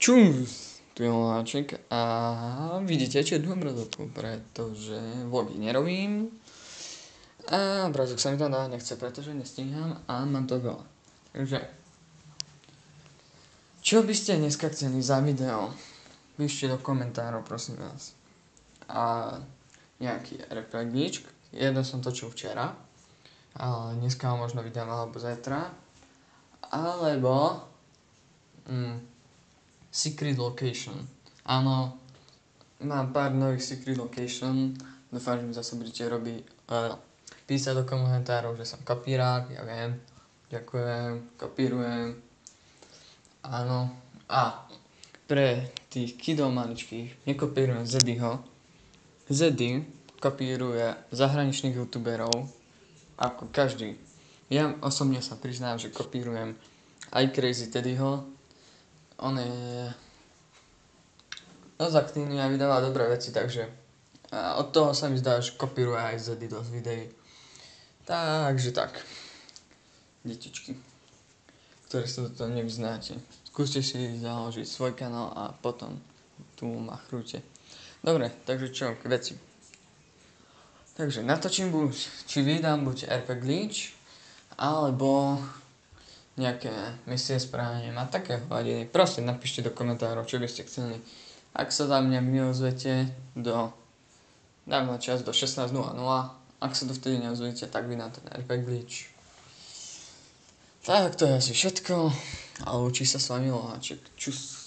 Čus, tu je Holáček a vidíte čiernu obrazovku, pretože vlogy nerobím a obrazok sa mi tam dá nechce, pretože nestíham a mám to veľa. Takže, čo by ste dneska chceli za video? Píšte do komentárov, prosím vás. A nejaký reflegličk, jeden som točil včera, ale dneska ho možno vydám alebo zajtra, alebo secret location. Áno, mám pár nových secret location. Dúfam, že mi zase budete písať do komentárov, že som kopírák, ja viem. Ďakujem, kopírujem. Áno. A pre tých kidov maličkých nekopírujem Zedyho. Zedy kopíruje zahraničných youtuberov ako každý. Ja osobne sa priznám, že kopírujem aj Crazy Teddyho. On je dosť aktívny a vydáva dobré veci, takže od toho sa mi zdá, že kopíruje aj Zedy dosť videí. Takže tak, detičky, ktoré sa do toho nevyznáte, skúste si založiť svoj kanál a potom tu machrujte. Dobre, takže čo, k veci. Takže natočím či vydám buď RP Glitch, alebo nejaké misie správne a také hladiny. Prosím, napíšte do komentárov, čo by ste chceli. Ak sa tam nejak neozvete dám na čas do 16:00, ak sa dovtedy neozvete, tak vydám ten RP Glitch. Tak to je asi všetko a učí sa s vami Loháček. Čus.